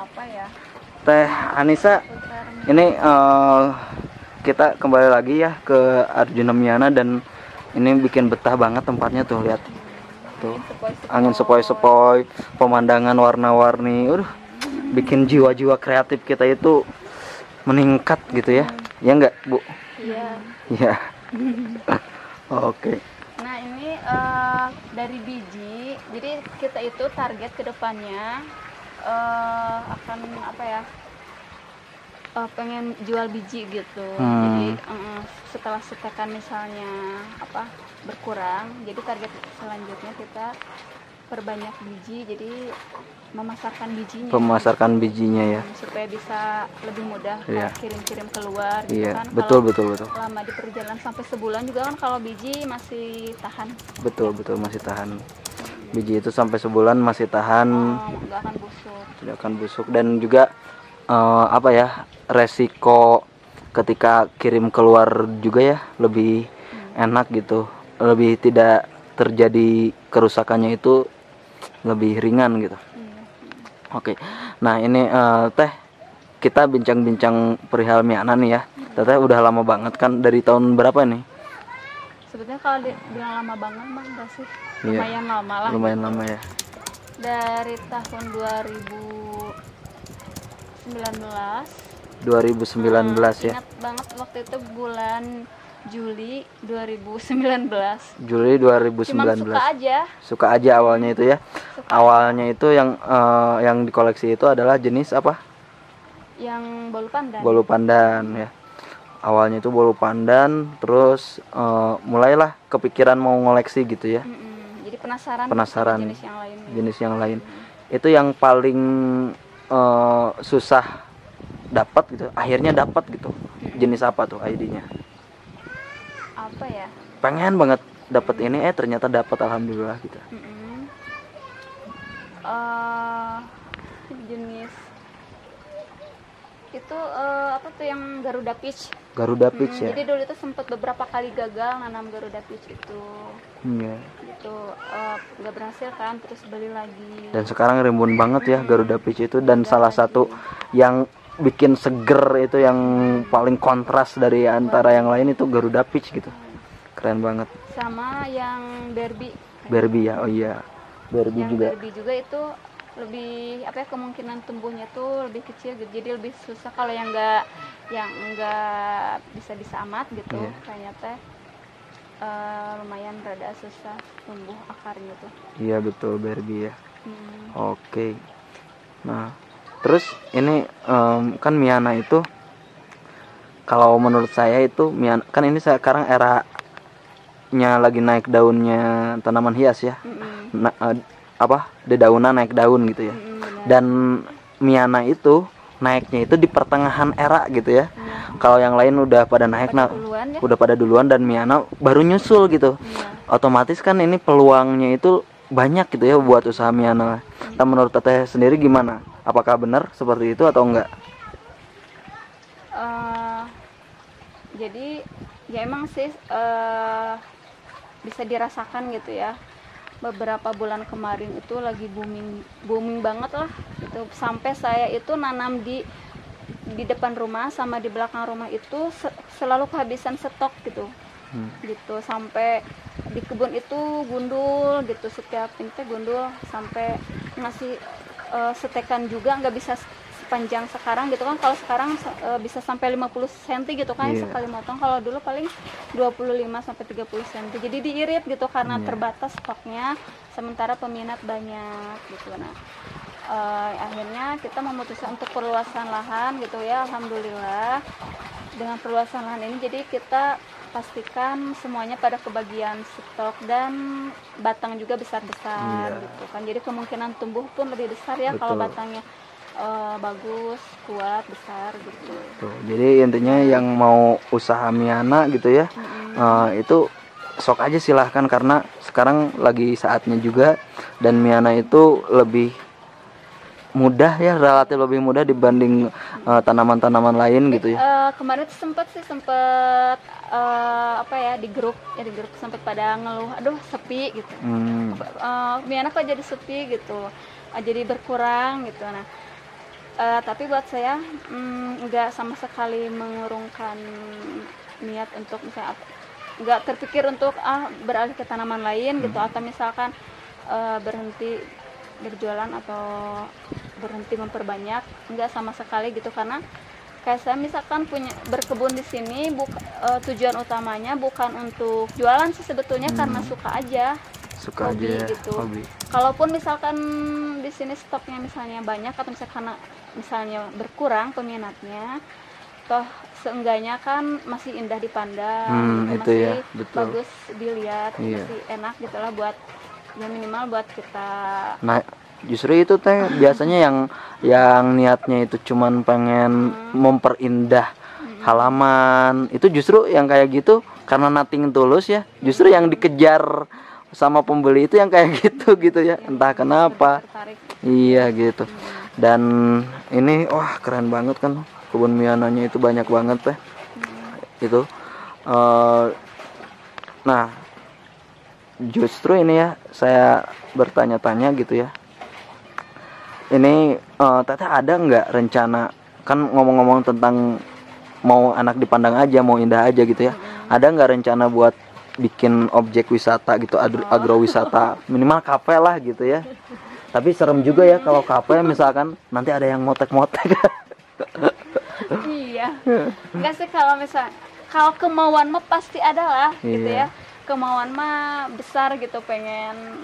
apa ya? Teh Anissa, ini kita kembali lagi ya ke Arjuna Miana dan ini bikin betah banget tempatnya tuh, lihat tuh, angin sepoi-sepoi, pemandangan warna-warni, bikin jiwa-jiwa kreatif kita itu meningkat gitu ya, ya enggak Bu? Iya. Iya. Oke. Nah ini dari biji, jadi kita itu target kedepannya akan apa ya? Pengen jual biji gitu. Jadi setelah setekan misalnya apa berkurang, jadi target selanjutnya kita perbanyak biji, jadi memasarkan bijinya ya, supaya bisa lebih mudah kirim-kirim keluar gitu iya, kan. Betul. Lama di perjalanan sampai sebulan juga kan, kalau biji masih tahan. Betul masih tahan. Biji itu sampai sebulan masih tahan. Tidak akan busuk dan juga apa ya, resiko ketika kirim keluar juga ya lebih enak gitu, lebih tidak terjadi kerusakannya, itu lebih ringan gitu. Oke. Nah ini Teh, kita bincang-bincang perihal Miana nih ya. Teteh udah lama banget kan, dari tahun berapa nih? Sebetulnya kalau bilang lama banget mah enggak sih, lumayan lama lah. Lumayan gitu. Lama ya. Dari tahun 2019 ya. Ingat banget waktu itu bulan Juli 2019. Juli 2019. Cuman suka aja awalnya itu ya. Awalnya itu yang dikoleksi itu adalah jenis apa? Yang bolu pandan. Bolu pandan ya. Awalnya itu bolu pandan, terus mulailah kepikiran mau ngoleksi gitu ya. Jadi penasaran jenis yang lain. Itu yang paling susah dapat gitu. Akhirnya dapat gitu. Jenis apa tuh ID-nya? Apa ya? Pengen banget dapat ini, ternyata dapat, alhamdulillah gitu. Jenis itu apa tuh yang Garuda Peach. Ya. Jadi dulu itu sempat beberapa kali gagal nanam Garuda Peach itu. Gitu nggak berhasil kan, terus beli lagi. Dan sekarang rimbun banget ya Garuda Peach itu, dan salah satu yang bikin seger itu, yang paling kontras dari antara yang lain itu Garuda Peach gitu. Keren banget. Sama yang Barbie ya. Oh iya. Barbie juga itu lebih apa ya, kemungkinan tumbuhnya tuh lebih kecil gitu. Jadi lebih susah kalau yang enggak bisa amat gitu. Kayaknya teh lumayan rada susah tumbuh akarnya tuh. Iya betul, Barbie ya. Oke. Nah, terus ini kan Miana itu, kalau menurut saya itu Miana kan ini sekarang eranya lagi naik daunnya tanaman hias ya. Dedaunan naik daun gitu ya. Dan Miana itu naiknya itu di pertengahan era gitu ya. Kalau yang lain udah pada naik, udah pada duluan, dan Miana baru nyusul gitu. Otomatis kan ini peluangnya itu banyak gitu ya buat usaha Miana. Nah, menurut Teteh sendiri gimana? Apakah benar seperti itu atau enggak? Jadi ya emang sih bisa dirasakan gitu ya. Beberapa bulan kemarin itu lagi booming banget lah gitu. Sampai saya itu nanam di depan rumah sama di belakang rumah itu selalu kehabisan stok gitu. Gitu sampai di kebun itu gundul gitu, setiap pintu gundul, sampai ngasih setekan juga nggak bisa sepanjang sekarang gitu kan. Kalau sekarang bisa sampai 50 cm gitu kan sekali motong. Kalau dulu paling 25 sampai 30 cm. Jadi diirit gitu karena terbatas stoknya, sementara peminat banyak gitu. Nah, akhirnya kita memutuskan untuk perluasan lahan gitu ya. Alhamdulillah dengan perluasan lahan ini jadi kita pastikan semuanya pada kebagian stok dan batang juga besar-besar gitu kan. Jadi kemungkinan tumbuh pun lebih besar ya. Kalau batangnya bagus, kuat, besar gitu. Jadi intinya yang mau usaha Miana gitu ya, itu sok aja silahkan, karena sekarang lagi saatnya juga, dan Miana itu lebih mudah ya, relatif lebih mudah dibanding tanaman-tanaman lain gitu ya. Kemarin sempat apa ya, di grup sempat pada ngeluh, aduh sepi gitu. Miana kok jadi sepi gitu, jadi berkurang gitu. Nah Tapi buat saya nggak sama sekali mengurungkan niat untuk misalnya nggak terpikir untuk beralih ke tanaman lain gitu, atau misalkan berhenti berjualan atau berhenti memperbanyak, nggak sama sekali gitu. Karena kayak saya misalkan punya berkebun di sini tujuan utamanya bukan untuk jualan sih sebetulnya, karena suka aja, hobi aja gitu. hobi. Kalaupun misalkan di sini stoknya misalnya banyak atau misalnya berkurang peminatnya, toh seenggaknya kan masih indah dipandang, itu masih ya, betul. bagus dilihat, Iya. masih enak gitulah, buat ya minimal buat kita. Nah, justru itu teh biasanya yang niatnya itu cuman pengen memperindah halaman, itu justru yang kayak gitu karena nothing tulus ya, justru yang dikejar sama pembeli itu yang kayak gitu ya, entah kenapa. Tertarik. Iya gitu. Dan ini wah keren banget kan, kebun Miananya itu banyak banget teh. Itu nah justru ini ya saya bertanya-tanya gitu ya, ini Teteh ada nggak rencana, kan ngomong-ngomong tentang mau anak dipandang aja, mau indah aja gitu ya, ada nggak rencana buat bikin objek wisata gitu, agrowisata, minimal kafe lah gitu ya. Tapi serem juga ya kalau kafe misalkan nanti ada yang motek-motek. Iya, enggak sih, kalau kemauan mah pasti ada lah gitu Iya. ya, kemauan mah besar gitu, pengen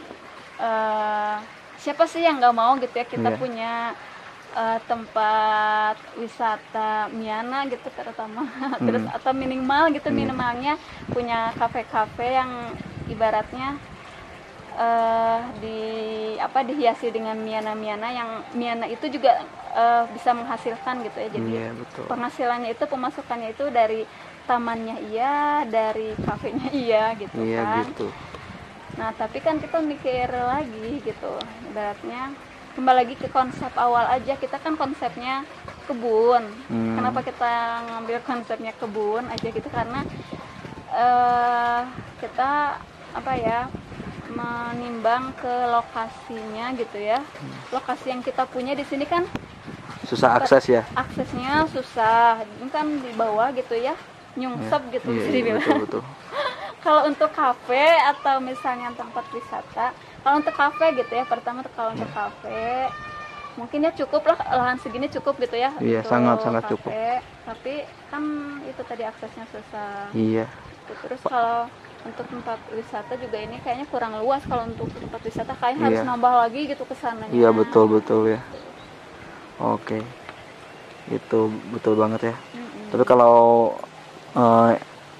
siapa sih yang nggak mau gitu ya, kita Iya. punya tempat wisata Miana gitu terutama. Terus atau minimal gitu, minimalnya punya kafe-kafe yang ibaratnya dihiasi dengan Miana-Miana, yang Miana itu juga bisa menghasilkan gitu ya. Jadi Iya, betul. penghasilannya itu, pemasukannya itu dari tamannya iya, dari kafenya iya gitu Iya kan. gitu. Nah, tapi kan kita mikir lagi gitu, ibaratnya kembali lagi ke konsep awal aja. Kita kan konsepnya kebun. Kenapa kita ngambil konsepnya kebun aja gitu? Karena kita menimbang ke lokasinya gitu ya. Lokasi yang kita punya di sini kan Susah akses ya. aksesnya susah, ini kan di bawah gitu ya, nyungsep gitu Iya, bisa iya, dibilang. betul. Kalau untuk kafe atau misalnya tempat wisata, kalau untuk kafe gitu ya, pertama kalau untuk kafe mungkin ya cukup lah, lahan segini cukup gitu ya. Iya, untuk sangat kafe. cukup. Tapi kan itu tadi aksesnya susah. Iya. Terus kalau untuk tempat wisata juga ini kayaknya kurang luas. Kalau untuk tempat wisata kayaknya harus nambah lagi gitu kesananya. Iya, betul ya. Oke. Itu betul banget ya. Tapi kalau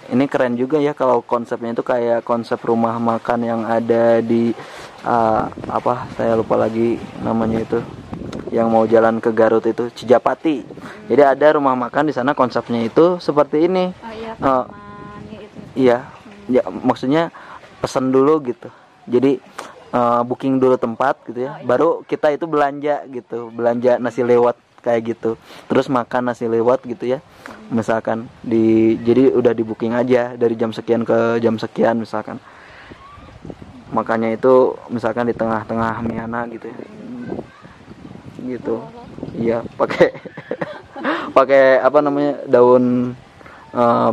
ini keren juga ya kalau konsepnya itu kayak konsep rumah makan yang ada di saya lupa lagi namanya itu, yang mau jalan ke Garut itu, Cijapati. Jadi ada rumah makan di sana, konsepnya itu seperti ini. Oh iya, taman, itu. Iya, ya maksudnya pesan dulu gitu. Jadi booking dulu tempat gitu ya. Baru kita itu belanja gitu, belanja nasi lewat kayak gitu. Terus makan nasi lewat gitu ya. Misalkan jadi udah di booking aja dari jam sekian ke jam sekian misalkan. Makanya itu misalkan di tengah-tengah Miana gitu ya. Gitu. Iya, pakai daun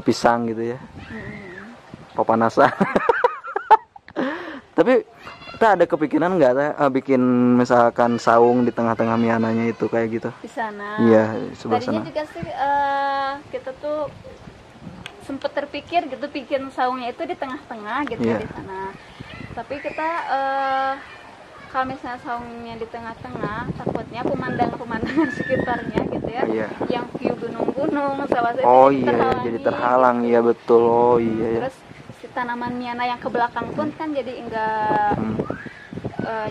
pisang gitu ya. Papanasan. Tapi kita ada kepikiran nggak bikin misalkan saung di tengah-tengah Miananya itu kayak gitu? Di sana. Iya, sebelah Tadinya sana. juga sih kita tuh sempet terpikir gitu, bikin saungnya itu di tengah-tengah gitu ya di sana. Tapi kita kalau misalnya saungnya di tengah-tengah, takutnya pemandangan sekitarnya gitu ya, yang view gunung-gunung, sawah-sawah Oh iya, jadi terhalang gitu. ya, betul. Oh iya ya. Terus si tanaman Miana yang ke belakang pun kan jadi enggak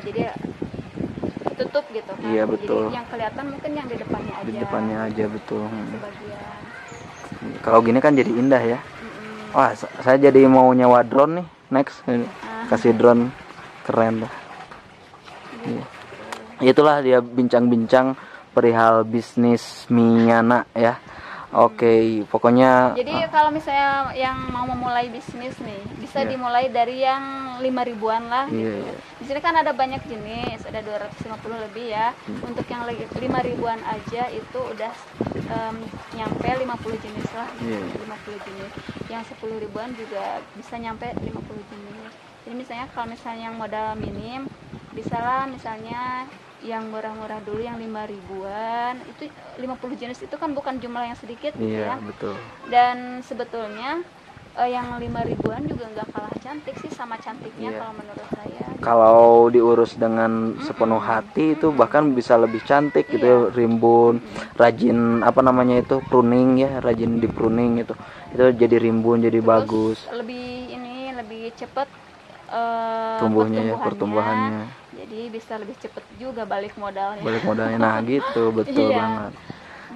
jadi tutup gitu kan. Iya, betul. Jadi yang kelihatan mungkin yang di depannya aja. Di depannya aja, betul. Sebagian. Kalau gini kan jadi indah ya. Wah, saya jadi mau nyewa drone nih next. Kasih drone, keren dah. Iya. Itulah dia bincang-bincang perihal bisnis Miana ya. Oke, pokoknya Jadi kalau misalnya yang mau memulai bisnis nih, bisa Iya. dimulai dari yang 5 ribuan lah Iya, gitu. iya. Di sini kan ada banyak jenis, ada 250 lebih ya. Untuk yang 5 ribuan aja itu udah nyampe 50 jenis lah, gitu. Iya, iya. 50 jenis. Yang 10 ribuan juga bisa nyampe 50 jenis. Jadi misalnya kalau misalnya yang modal minim, bisa lah misalnya yang murah-murah dulu yang 5 ribuan, itu 50 jenis itu kan bukan jumlah yang sedikit gitu iya ya. betul. Dan sebetulnya yang 5 ribuan juga nggak kalah cantik sih sama cantiknya Iya. kalau menurut saya. Kalau diurus dengan sepenuh hati itu bahkan bisa lebih cantik gitu ya, rimbun, rajin apa namanya itu pruning ya, rajin di pruning itu jadi rimbun, jadi Terus bagus lebih cepet tumbuhnya ya, pertumbuhannya, jadi bisa lebih cepet juga balik modalnya. balik modalnya. Nah gitu, betul Iya. banget.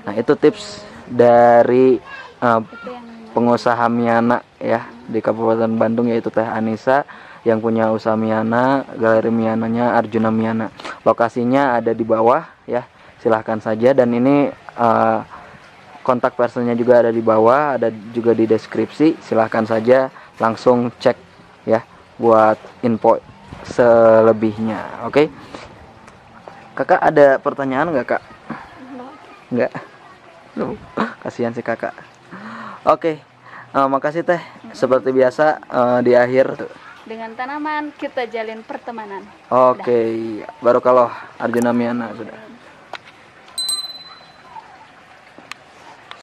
Nah itu tips dari Itu yang pengusaha Miana ya di Kabupaten Bandung, yaitu Teh Anissa yang punya usaha Miana, galeri Miananya Arjuna Miana. Lokasinya ada di bawah ya, silahkan saja. Dan ini kontak personnya juga ada di bawah, ada juga di deskripsi. Silahkan saja langsung cek ya buat info selebihnya. Oke. Kakak ada pertanyaan nggak, Kak? Nggak. Loh, kasihan si kakak. Oke, makasih Teh. Seperti biasa di akhir. dengan tanaman kita jalin pertemanan. Oke, baru kalau Arjuna Miana sudah.